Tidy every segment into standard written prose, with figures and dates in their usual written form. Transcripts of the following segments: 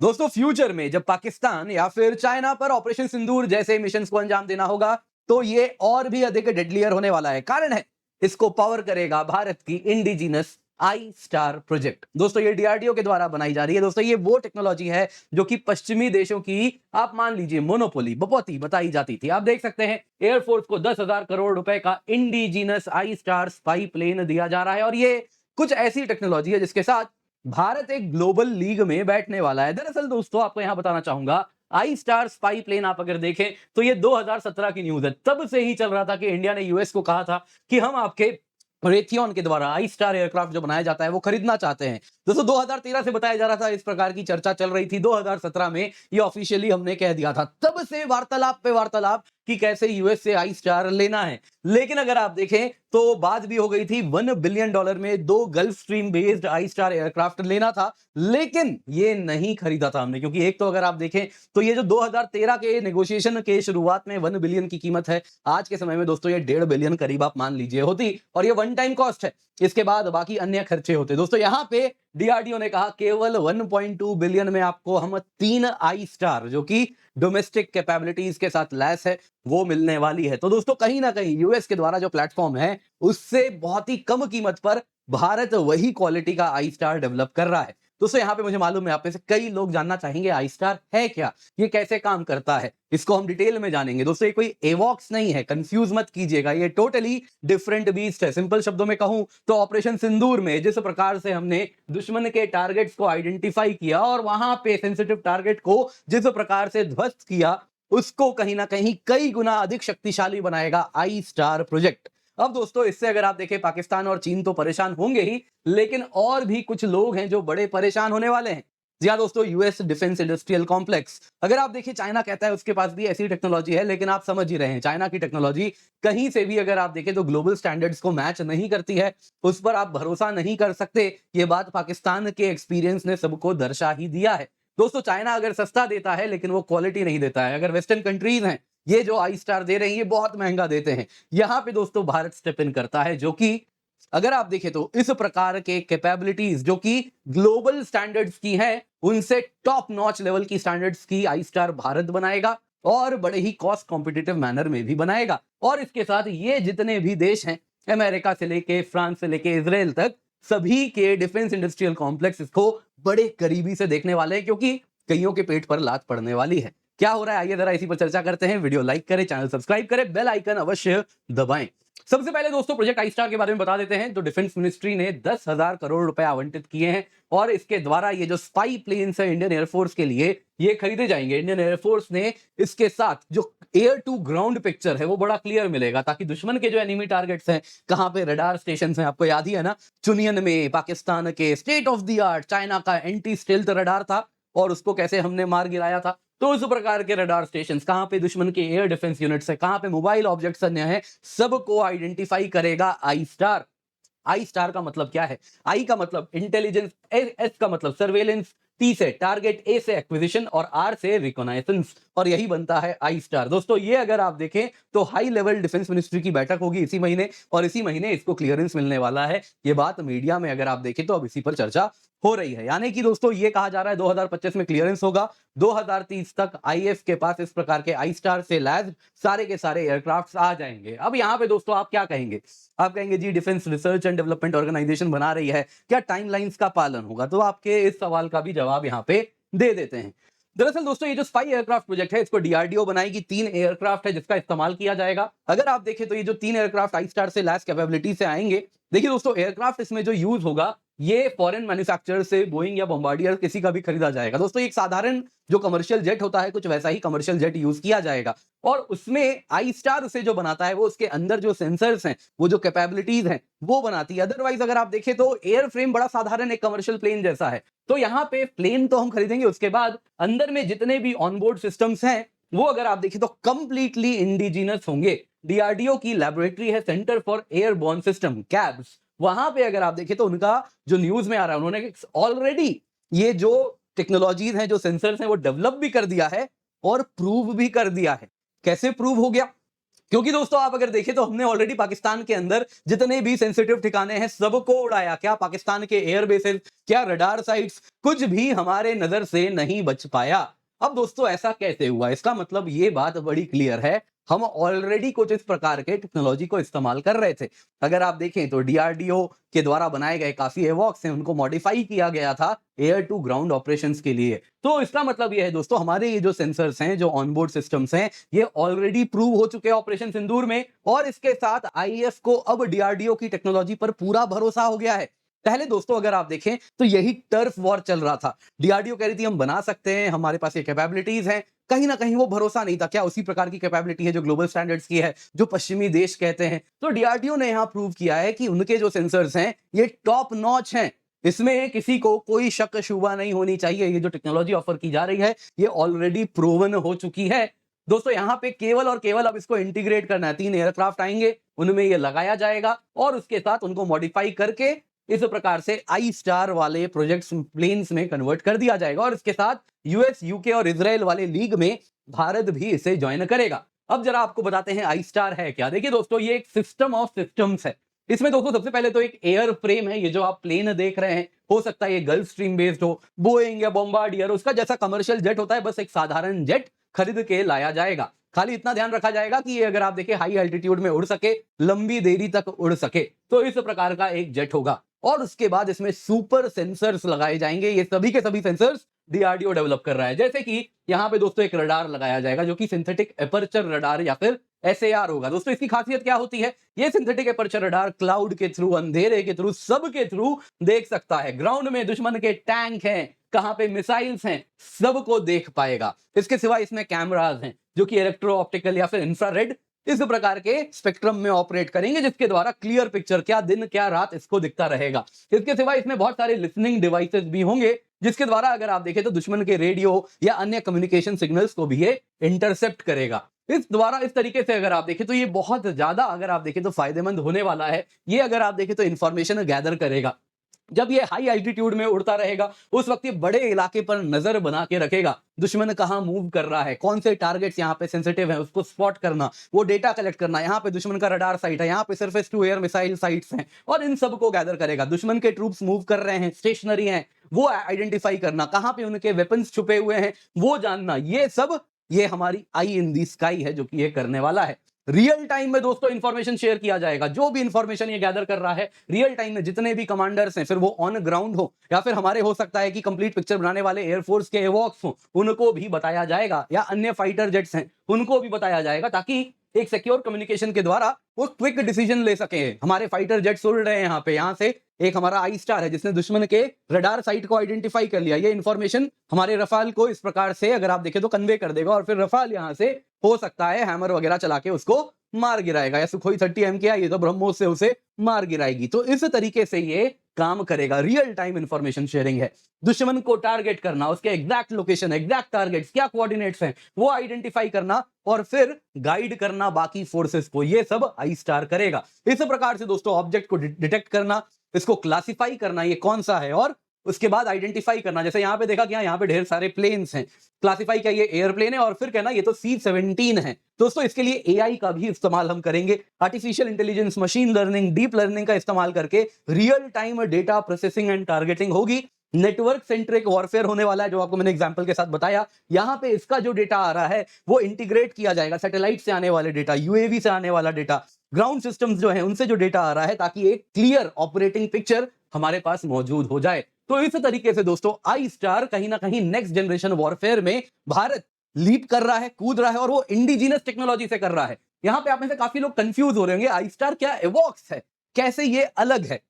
दोस्तों फ्यूचर में जब पाकिस्तान या फिर चाइना पर ऑपरेशन सिंदूर जैसे मिशन को अंजाम देना होगा तो ये और भी अधिक डेडलियर होने वाला है। कारण है इसको पावर करेगा भारत की इंडिजिनस आई स्टार प्रोजेक्ट। दोस्तों ये डीआरडीओ के द्वारा बनाई जा रही है। दोस्तों ये वो टेक्नोलॉजी है जो कि पश्चिमी देशों की आप मान लीजिए मोनोपोली बपौती बताई जाती थी। आप देख सकते हैं एयरफोर्स को 10,000 करोड़ रुपए का इंडिजिनस आई स्टार स्पाई प्लेन दिया जा रहा है और ये कुछ ऐसी टेक्नोलॉजी है जिसके साथ भारत एक ग्लोबल लीग में बैठने वाला है। दरअसल दोस्तों आपको यहां बताना चाहूंगा आई स्टार स्पाई प्लेन आप अगर देखें तो ये 2017 की न्यूज है। तब से ही चल रहा था कि इंडिया ने यूएस को कहा था कि हम आपके रेथियन के द्वारा आई स्टार एयरक्राफ्ट जो बनाया जाता है वो खरीदना चाहते हैं। दोस्तों 2013 से बताया जा रहा था, इस प्रकार की चर्चा चल रही थी। 2017 में ये ऑफिशियली हमने कह दिया था। तब से वार्तालाप पे वार्तालाप कि कैसे यूएस से आई स्टार लेना है। लेकिन अगर आप देखें तो बात भी हो गई थी $1 बिलियन में 2 gulf stream based I star aircraft लेना था, लेकिन ये नहीं खरीदा था हमने। क्योंकि एक तो अगर आप देखें तो ये जो 2013 के नेगोशिएशन के शुरुआत में 1 बिलियन की कीमत है, आज के समय में दोस्तों ये 1.5 बिलियन करीब आप मान लीजिए होती, और ये वन टाइम कॉस्ट है। इसके बाद बाकी अन्य खर्चे होते। दोस्तों यहां पे डीआरडीओ ने कहा केवल 1.2 बिलियन में आपको हम 3 आई स्टार जो कि डोमेस्टिक कैपेबिलिटीज के साथ लैस है वो मिलने वाली है। तो दोस्तों कहीं ना कहीं यूएस के द्वारा जो प्लेटफॉर्म है उससे बहुत ही कम कीमत पर भारत वही क्वालिटी का आई स्टार डेवलप कर रहा है। दोस्तों यहां पे मुझे मालूम है आप में से कई लोग जानना चाहेंगे आई स्टार है क्या, ये कैसे काम करता है, इसको हम डिटेल में जानेंगे। दोस्तों ये कोई एवॉक्स नहीं है, कंफ्यूज मत कीजिएगा, ये टोटली डिफरेंट बीस्ट है। सिंपल शब्दों में कहूं तो ऑपरेशन सिंदूर में जिस प्रकार से हमने दुश्मन के टारगेट्स को आइडेंटिफाई किया और वहां पे सेंसिटिव टारगेट को जिस प्रकार से ध्वस्त किया, उसको कहीं ना कहीं कई गुना अधिक शक्तिशाली बनाएगा आई स्टार प्रोजेक्ट। अब दोस्तों इससे अगर आप देखें पाकिस्तान और चीन तो परेशान होंगे ही, लेकिन और भी कुछ लोग हैं जो बड़े परेशान होने वाले हैं। जी हाँ दोस्तों, यूएस डिफेंस इंडस्ट्रियल कॉम्प्लेक्स। अगर आप देखिए चाइना कहता है उसके पास भी ऐसी टेक्नोलॉजी है, लेकिन आप समझ ही रहे हैं चाइना की टेक्नोलॉजी कहीं से भी अगर आप देखें तो ग्लोबल स्टैंडर्ड्स को मैच नहीं करती है, उस पर आप भरोसा नहीं कर सकते। ये बात पाकिस्तान के एक्सपीरियंस ने सबको दर्शा ही दिया है। दोस्तों चाइना अगर सस्ता देता है लेकिन वो क्वालिटी नहीं देता है। अगर वेस्टर्न कंट्रीज हैं ये जो आई स्टार दे रही है बहुत महंगा देते हैं। यहां पे दोस्तों भारत स्टेप इन करता है, जो कि अगर आप देखें तो इस प्रकार के कैपेबिलिटीज जो कि ग्लोबल स्टैंडर्ड्स की हैं, उनसे टॉप नॉच लेवल की स्टैंडर्ड्स की आई स्टार भारत बनाएगा और बड़े ही कॉस्ट कॉम्पिटिटिव मैनर में भी बनाएगा। और इसके साथ ये जितने भी देश हैं, अमेरिका से लेके फ्रांस से लेके इजराइल तक, सभी के डिफेंस इंडस्ट्रियल कॉम्प्लेक्स इसको बड़े करीबी से देखने वाले हैं, क्योंकि कईयों के पेट पर लात पड़ने वाली है। क्या हो रहा है आइए जरा इसी पर चर्चा करते हैं। वीडियो लाइक करें, चैनल सब्सक्राइब करें, बेल आइकन अवश्य दबाएं। सबसे पहले दोस्तों प्रोजेक्ट आई स्टार के बारे में बता देते हैं। तो डिफेंस मिनिस्ट्री ने 10,000 करोड़ रुपए आवंटित किए हैं और इसके द्वारा ये जो स्पाई प्लेन्स है इंडियन एयरफोर्स के लिए ये खरीदे जाएंगे। इंडियन एयरफोर्स ने इसके साथ जो एयर टू ग्राउंड पिक्चर है वो बड़ा क्लियर मिलेगा, ताकि दुश्मन के जो एनिमी टारगेट्स हैं, कहां पे रडार स्टेशन हैं, आपको याद ही है ना, चुनियन में पाकिस्तान के state of the art China का एंटी स्टेल्थ रडार था और उसको कैसे हमने मार गिराया था। तो उस प्रकार के रडार स्टेशंस, कहां पे दुश्मन के एयर डिफेंस यूनिट्स है, कहां पे मोबाइल ऑब्जेक्ट्स अन्य है, सबको आइडेंटिफाई करेगा आई स्टार। आई स्टार का मतलब क्या है? आई का मतलब इंटेलिजेंस, एस का मतलब सर्वेलेंस, टी से टारगेट, ए से एक्विजिशन और आर से रिकॉनाइसेंस, और यही बनता है आई स्टार। दोस्तों ये अगर आप देखें तो हाई लेवल डिफेंस मिनिस्ट्री की बैठक होगी इसी महीने और इसी महीने इसको क्लियरेंस मिलने वाला है। ये बात मीडिया में अगर आप देखें तो अब इसी पर चर्चा हो रही है। यानी कि दोस्तों ये कहा जा रहा है 2025 में क्लियरेंस होगा, 2030 तक आईएफ के पास इस प्रकार के आई स्टार से लैस सारे के सारे एयरक्राफ्ट आ जाएंगे। अब यहां पे दोस्तों आप क्या कहेंगे? आप कहेंगे जी defence research and development organisation बना रही है, क्या टाइमलाइंस का पालन होगा? तो आपके इस सवाल का भी जवाब यहां पे दे देते हैं। दरअसल दोस्तों ये जो स्पाई एयरक्राफ्ट प्रोजेक्ट है इसको डीआरडीओ बनाएगी। 3 एयरक्राफ्ट है जिसका इस्तेमाल किया जाएगा। अगर आप देखें तो ये जो 3 एयरक्राफ्ट आई स्टार से लैस कैपेबिलिटी से आएंगे, देखिए दोस्तों एयरक्राफ्ट इसमें जो यूज होगा ये फॉरेन मैन्युफैक्चरर से बोइंग या बॉम्बार्डियर किसी का भी खरीदा जाएगा। दोस्तों एक साधारण जो कमर्शियल जेट होता है कुछ वैसा ही कमर्शियल जेट यूज किया जाएगा और उसमें आई स्टार उसे जो बनाता है वो उसके अंदर जो सेंसर्स हैं, वो जो कैपेबिलिटीज हैं वो बनाती है। अदरवाइज अगर आप देखें तो एयर फ्रेम बड़ा साधारण एक कमर्शियल प्लेन जैसा है। तो यहाँ पे प्लेन तो हम खरीदेंगे, उसके बाद अंदर में जितने भी ऑनबोर्ड सिस्टम्स हैं वो अगर आप देखें तो कंप्लीटली इंडिजिनस होंगे। डीआरडीओ की लैबोरेटरी है centre for airborne system cabs, वहां पे अगर आप देखें तो उनका जो न्यूज में आ रहा है उन्होंने ऑलरेडी ये जो टेक्नोलॉजीज हैं, जो सेंसर्स हैं वो डेवलप भी कर दिया है और प्रूव भी कर दिया है। कैसे प्रूव हो गया? क्योंकि दोस्तों आप अगर देखें तो हमने ऑलरेडी पाकिस्तान के अंदर जितने भी सेंसिटिव ठिकाने हैं सबको उड़ाया। क्या पाकिस्तान के एयर बेसेस, क्या रडार साइट्स, कुछ भी हमारे नजर से नहीं बच पाया। अब दोस्तों ऐसा कैसे हुआ? इसका मतलब ये बात बड़ी क्लियर है, हम ऑलरेडी कुछ इस प्रकार के टेक्नोलॉजी को इस्तेमाल कर रहे थे। अगर आप देखें तो डीआरडीओ के द्वारा बनाए गए काफी एवॉक्स हैं, उनको मॉडिफाई किया गया था एयर टू ग्राउंड ऑपरेशंस के लिए। तो इसका मतलब ये है दोस्तों, हमारे ये जो सेंसर्स हैं, जो ऑनबोर्ड सिस्टम्स हैं, ये ऑलरेडी प्रूव हो चुके हैं ऑपरेशन सिंदूर में। और इसके साथ आईएएफ को अब डीआरडीओ की टेक्नोलॉजी पर पूरा भरोसा हो गया है। पहले दोस्तों अगर आप देखें तो यही टर्फ वॉर चल रहा था। डीआरडीओ कह रही थी हम बना सकते हैं, हमारे पास ये कैपेबिलिटीज हैं। कहीं ना कहीं वो भरोसा नहीं था। क्या उसी प्रकार की कैपेबिलिटी है जो ग्लोबल स्टैंडर्ड्स की है, जो पश्चिमी देश कहते हैं? तो डीआरडीओ ने यहां प्रूव किया है कि उनके जो सेंसर्स हैं ये टॉप नॉच हैं। इसमें किसी को कोई शक शुबा नहीं होनी चाहिए। ये जो टेक्नोलॉजी ऑफर की जा रही है ये ऑलरेडी प्रूवन हो चुकी है। दोस्तों यहाँ पे केवल और केवल अब इसको इंटीग्रेट करना है। 3 एयरक्राफ्ट आएंगे, उनमें ये लगाया जाएगा और उसके साथ उनको मॉडिफाई करके इस प्रकार से आई स्टार वाले प्रोजेक्ट्स प्लेन्स में कन्वर्ट कर दिया जाएगा। और इसके साथ यूएस, यूके और इजराइल वाले लीग में भारत भी इसे ज्वाइन करेगा। अब जरा आपको बताते हैं आई स्टार है क्या। देखिए दोस्तों, ये एक सिस्टम ऑफ सिस्टम्स है। इसमें दोस्तों सबसे पहले तो एक एयर फ्रेम है। ये जो आप प्लेन देख रहे हैं, हो सकता है ये गल्फ स्ट्रीम बेस्ड हो, बोइंग या बॉम्बार्डियर, उसका जैसा कमर्शियल जेट होता है, बस एक साधारण जेट खरीद के लाया जाएगा। खाली इतना ध्यान रखा जाएगा कि ये अगर आप देखें हाई एल्टीट्यूड में उड़ सके, लंबी देरी तक उड़ सके, तो इस प्रकार का एक जेट होगा। और उसके बाद इसमें सुपर सेंसर्स लगाए जाएंगे। ये सभी के सभी सेंसर्स डीआरडीओ डेवलप कर रहा है। जैसे कि यहाँ पे दोस्तों एक रडार लगाया जाएगा जो कि सिंथेटिक एपर्चर रडार या फिर एसएआर होगा। दोस्तों इसकी खासियत क्या होती है? ये सिंथेटिक एपर्चर रडार क्लाउड के थ्रू, अंधेरे के थ्रू, सब के थ्रू देख सकता है। ग्राउंड में दुश्मन के टैंक हैं, कहां पे मिसाइल्स हैं, सबको देख पाएगा। इसके सिवा इसमें कैमरास हैं जो कि इलेक्ट्रो ऑप्टिकल या फिर इंफ्रारेड इस प्रकार के स्पेक्ट्रम में ऑपरेट करेंगे, जिसके द्वारा क्लियर पिक्चर, क्या दिन क्या रात, इसको दिखता रहेगा। इसके सिवा इसमें बहुत सारे लिसनिंग डिवाइसेस भी होंगे जिसके द्वारा अगर आप देखें तो दुश्मन के रेडियो या अन्य कम्युनिकेशन सिग्नल्स को भी ये इंटरसेप्ट करेगा। इस द्वारा इस तरीके से अगर आप देखें तो ये बहुत ज्यादा, अगर आप देखें तो फायदेमंद होने वाला है। ये अगर आप देखें तो इंफॉर्मेशन गैदर करेगा। जब ये हाई एल्टीट्यूड में उड़ता रहेगा उस वक्त ये बड़े इलाके पर नजर बना के रखेगा, दुश्मन कहां मूव कर रहा है, कौन से टारगेट्स यहाँ पे सेंसिटिव हैं, उसको स्पॉट करना, वो डेटा कलेक्ट करना। यहाँ पे दुश्मन का रडार साइट है, यहाँ पे surface to air missile sites हैं, और इन सबको गैदर करेगा। दुश्मन के ट्रूप्स मूव कर रहे हैं, स्टेशनरी हैं, वो आइडेंटिफाई करना, कहां पे उनके वेपन्स छुपे हुए हैं वो जानना, ये सब ये हमारी आई इन दी स्काई है जो कि ये करने वाला है। रियल टाइम में दोस्तों इंफॉर्मेशन शेयर किया जाएगा। जो भी इंफॉर्मेशन ये गैदर कर रहा है रियल टाइम में, जितने भी कमांडर्स हैं, फिर वो ऑन ग्राउंड हो या फिर हमारे हो सकता है कि कंप्लीट पिक्चर बनाने वाले एयरफोर्स के एवॉक्स हो, उनको भी बताया जाएगा, या अन्य फाइटर जेट्स हैं उनको भी बताया जाएगा, ताकि एक सिक्योर कम्युनिकेशन के द्वारा वो क्विक डिसीजन ले सके। हमारे फाइटर जेट्स उड़ रहे हैं यहाँ पे, यहाँ से एक हमारा आई स्टार है जिसने दुश्मन के रडार साइट को आइडेंटिफाई कर लिया। ये इंफॉर्मेशन हमारे रफाल को इस प्रकार से अगर आप देखें तो कन्वे कर देगा, और फिर रफाल यहाँ से हो सकता है हैमर वगैरह चला के उसको मार गिराएगा, या सुखोई 30M क्या, ये तो ब्रह्मोस से उसे मार गिराएगी। तो इस तरीके से ये काम करेगा। रियल टाइम इंफॉर्मेशन शेयरिंग है। दुश्मन को टारगेट करना, उसके एग्जैक्ट लोकेशन, एग्जैक्ट टारगेट्स, क्या कोऑर्डिनेट्स हैं, वो आइडेंटिफाई करना और फिर गाइड करना बाकी फोर्सेस को, ये सब आई स्टार करेगा। इस प्रकार से दोस्तों ऑब्जेक्ट को डिटेक्ट करना, इसको क्लासिफाई करना, ये कौन सा है, और उसके बाद आइडेंटिफाई करना। जैसे यहां पे देखा कि यहाँ पे ढेर सारे प्लेन्स हैं, क्लासिफाई क्या ये एयरप्लेन है, और फिर कहना ये तो C-17 है। दोस्तों इसके लिए एआई का भी इस्तेमाल हम करेंगे। Artificial intelligence, machine learning, deep learning का इस्तेमाल करके real time data processing and targeting होगी। नेटवर्क सेंट्रिक वॉरफेयर होने वाला है, जो आपको मैंने एग्जांपल के साथ बताया। यहां पे इसका जो डेटा आ रहा है वो इंटीग्रेट किया जाएगा, सैटेलाइट से आने वाले डेटा, यूएवी से आने वाला डेटा, ग्राउंड सिस्टम्स जो है उनसे जो डेटा आ रहा है, ताकि एक क्लियर ऑपरेटिंग पिक्चर हमारे पास मौजूद हो जाए। तो इस तरीके से दोस्तों आई स्टार कहीं ना कहीं नेक्स्ट जनरेशन वॉरफेयर में भारत लीप कर रहा है, कूद रहा है, और वो इंडिजिनस टेक्नोलॉजी से कर रहा है। यहां पे आप में से काफी लोग कंफ्यूज हो रहे होंगे, आई स्टार क्या, एवॉक्स है, कैसे ये अलग है।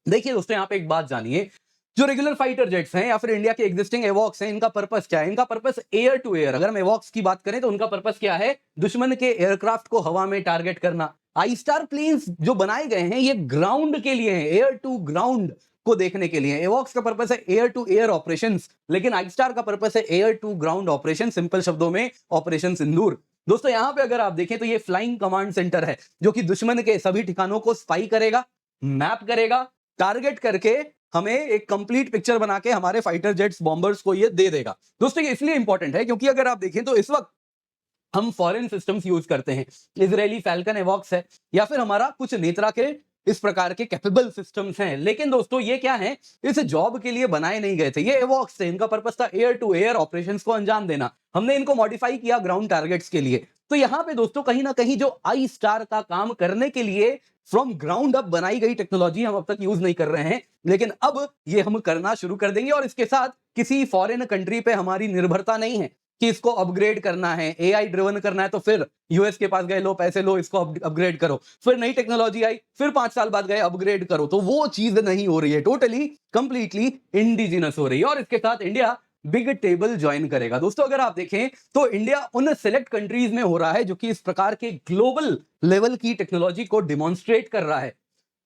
देखिए दोस्तों यहाँ पे एक बात जानिए, जो रेगुलर फाइटर जेट्स हैं या फिर इंडिया के एग्जिस्टिंग एवॉक्स हैं, इनका पर्पस क्या है? इनका पर्पस एयर टू एयर, अगर हम एवॉक्स की बात करें तो उनका पर्पस क्या है? दुश्मन के एयरक्राफ्ट को हवा में टारगेट करना। आई स्टार प्लेन्स जो बनाए गए हैं ये ग्राउंड के लिए हैं, एयर टू ग्राउंड को देखने के लिए। एवॉक्स का पर्पस है एयर टू एयर ऑपरेशंस, लेकिन आई स्टार का पर्पस है air to ground operation, simple शब्दों में ऑपरेशन सिंदूर। दोस्तों यहां पे अगर आप देखें तो ये फ्लाइंग कमांड सेंटर है जो कि दुश्मन के सभी ठिकानों को स्पाई करेगा, मैप करेगा, टारगेट करके हमें एक कंप्लीट पिक्चर बना के हमारे फाइटर जेट्स, बॉम्बर्स को ये दे देगा। दोस्तों ये इसलिए इंपॉर्टेंट है क्योंकि अगर आप देखें तो इस वक्त हम फॉरेन सिस्टम्स यूज करते हैं, इजरायली फैल्कन एवॉक्स है या फिर हमारा कुछ नेत्रा के इस प्रकार के कैपेबल सिस्टम्स हैं। लेकिन दोस्तों ये क्या है, इस जॉब के लिए बनाए नहीं गए थे, ये एवॉक्स थे, इनका पर्पस था एयर टू एयर ऑपरेशंस को अंजाम देना। हमने इनको मॉडिफाई किया ग्राउंड टारगेट्स के लिए। तो यहां पे दोस्तों कहीं ना कहीं जो आई स्टार का काम करने के लिए फ्रॉम ग्राउंड अप बनाई गई टेक्नोलॉजी हम अब तक यूज नहीं कर रहे हैं, लेकिन अब ये हम करना शुरू कर देंगे। और इसके साथ किसी फॉरेन कंट्री पे हमारी निर्भरता नहीं है कि इसको अपग्रेड करना है, एआई ड्रिवन करना है तो फिर यूएस के पास गए, लो पैसे लो, इसको अपग्रेड करो, फिर नई टेक्नोलॉजी आई, फिर 5 साल बाद गए अपग्रेड करो। तो वो चीज नहीं हो रही है, टोटली कंप्लीटली इंडिजिनस हो रही है। और इसके साथ इंडिया बिग टेबल ज्वाइन करेगा। दोस्तों अगर आप देखें तो इंडिया उन सेलेक्ट कंट्रीज में हो रहा है जो कि इस प्रकार के ग्लोबल लेवल की टेक्नोलॉजी को डिमॉन्स्ट्रेट कर रहा है।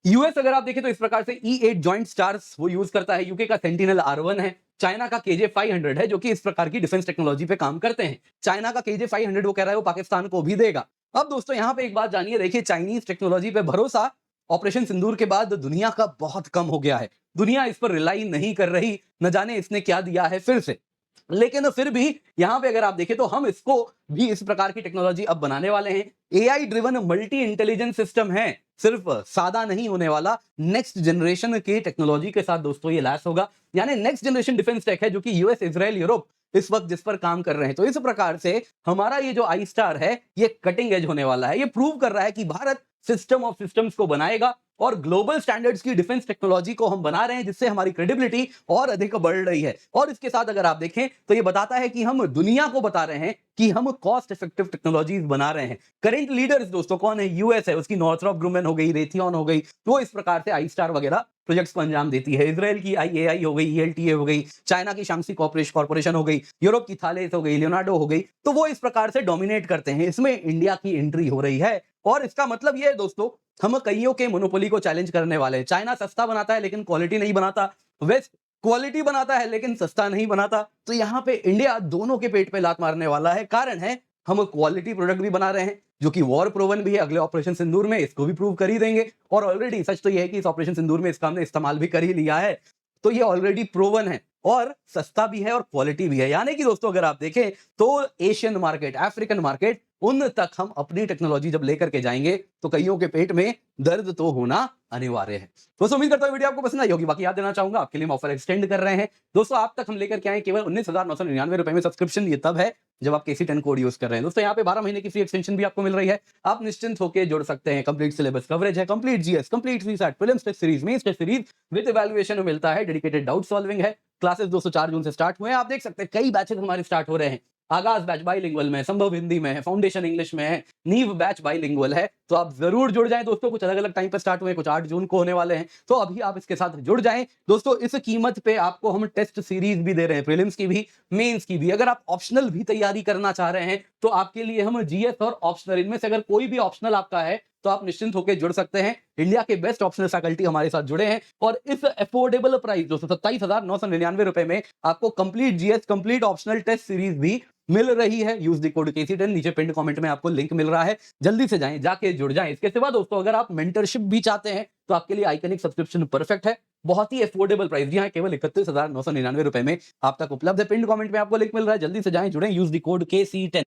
यूएस अगर आप देखें तो इस प्रकार से E8 जॉइंट स्टार्स वो यूज करता है, यूके का सेंटिनल R1 है, चाइना का KJ-500 है जो कि इस प्रकार की डिफेंस टेक्नोलॉजी पे काम करते हैं। चाइना का KJ-500 वो कह रहा है वो पाकिस्तान को भी देगा। अब दोस्तों यहां पे एक बात जानिए, देखिए चाइनीज टेक्नोलॉजी पे भरोसा ऑपरेशन सिंदूर के बाद दुनिया का बहुत कम हो गया है। दुनिया इस पर रिलाई नहीं कर रही, न जाने इसने क्या दिया है फिर से। लेकिन फिर भी यहां पे अगर आप देखें तो हम इसको भी इस प्रकार की टेक्नोलॉजी अब बनाने वाले हैं। AI driven multi intelligence system है, सिर्फ सादा नहीं होने वाला, नेक्स्ट जनरेशन की टेक्नोलॉजी के साथ दोस्तों ये लैस होगा। यानी नेक्स्ट जनरेशन डिफेंस टेक है जो कि यूएस, इजराइल, यूरोप इस वक्त जिस पर काम कर रहे हैं। तो इस प्रकार से हमारा ये जो आई स्टार है ये कटिंग एज होने वाला है। ये प्रूव कर रहा है कि भारत सिस्टम ऑफ सिस्टम्स को बनाएगा और ग्लोबल स्टैंडर्ड्स की डिफेंस टेक्नोलॉजी को हम बना रहे हैं, जिससे हमारी क्रेडिबिलिटी और अधिक बढ़ रही है। और इसके साथ अगर आप देखें तो ये बताता है कि हम दुनिया को बता रहे हैं कि हम कॉस्ट इफेक्टिव टेक्नोलॉजीज बना रहे हैं। करेंट लीडर्स दोस्तों कौन है? यूएस है, उसकी नॉर्थरॉप ग्रुमन हो गई, रेथियन हो गई, वो इस प्रकार से आई स्टार वगैरह प्रोजेक्ट्स को अंजाम देती है। इजराइल की IAI हो गई, ELTA हो गई, चाइना की शांक्सी कॉर्पोरेशन हो गई, यूरोप की थालेस हो गई, लियोनार्डो हो गई, तो वो इस प्रकार से डोमिनेट करते हैं। इसमें इंडिया की एंट्री हो रही है और इसका मतलब ये है दोस्तों, हम कईयों के मोनोपोली को चैलेंज करने वाले हैं। चाइना सस्ता बनाता है लेकिन क्वालिटी नहीं बनाता, वेस्ट क्वालिटी बनाता है लेकिन सस्ता नहीं बनाता। तो यहां पे इंडिया दोनों के पेट पे लात मारने वाला है। कारण है हम क्वालिटी प्रोडक्ट भी बना रहे हैं जो कि वॉर प्रूवन भी है, अगले ऑपरेशन सिंदूर में इसको भी प्रूव कर ही देंगे। और ऑलरेडी सच तो यह है कि इस ऑपरेशन सिंदूर में इसका हमने इस्तेमाल भी कर ही लिया है, तो ये ऑलरेडी प्रूवन है और सस्ता भी है और क्वालिटी भी है। यानी कि दोस्तों अगर आप देखें तो एशियन मार्केट, अफ्रीकन मार्केट, उन तक हम अपनी टेक्नोलॉजी जब लेकर के जाएंगे तो कईयों के पेट में दर्द तो होना अनिवार्य है। दोस्तों उम्मीद करता हूं वीडियो आपको पसंद आई होगी। बाकी याद देना चाहूंगा आपके लिए हम ऑफर एक्सटेंड कर रहे हैं दोस्तों, आप तक हम लेकर के आए केवल 19,999 रुपए में सब्सक्रिप्शन। ये तब है जब आप KC10 कोड यूज कर रहे हैं। दोस्तों यहाँ पे 12 महीने की फ्री एक्सटेंशन भी आपको मिल रही है, आप निश्चिंत होकर जुड़ सकते हैं। कंप्लीट सिलेबस कवरेज है, complete GS, complete CSAT, prelims test series, mains test series with evaluation में मिलता है, डेडिकेटेड डाउट सॉल्विंग है। क्लासेस दोस्तों 4 जून से स्टार्ट हुए हैं, आप देख सकते हैं कई बैचेस हमारे स्टार्ट हो रहे हैं। आगाज बैच बाइलिंगुअल में, संभव हिंदी में है, फाउंडेशन इंग्लिश में है, नीव बैच बाइलिंगुअल है। तो आप जरूर जुड़ जाएं दोस्तों, कुछ अलग अलग टाइम पर स्टार्ट हुए, कुछ 8 जून को होने वाले हैं, तो अभी आप इसके साथ जुड़ जाएं दोस्तों। इस कीमत पे आपको हम टेस्ट सीरीज भी दे रहे हैं, प्रीलिम्स की भी, मेंस की भी। अगर आप ऑप्शनल भी तैयारी करना चाह रहे हैं तो आपके लिए हम GS और ऑप्शनल, इनमें से अगर कोई भी ऑप्शनल आपका है तो आप निश्चिंत होकर जुड़ सकते हैं। इंडिया के बेस्ट ऑप्शनल फैकल्टी हमारे साथ जुड़े हैं और इस अफोर्डेबल प्राइस दोस्तों 27,999 रुपए में आपको complete GS, complete optional test series भी मिल रही है। यूज द कोड KC10, नीचे पिन कमेंट में आपको लिंक मिल रहा है, जल्दी से जाएं, जाके जुड़ जाएं। इसके सिवा दोस्तों अगर आप मेंटरशिप भी चाहते हैं तो आपके लिए आइकनिक सब्सक्रिप्शन परफेक्ट है, बहुत ही अफोर्डेबल प्राइस, जी हाँ, केवल 31,999 रुपए में आप तक उपलब्ध है। पिन कमेंट में आपको लिंक मिल रहा है, जल्दी से जाएं, जुड़ें, यूज द कोड KC10।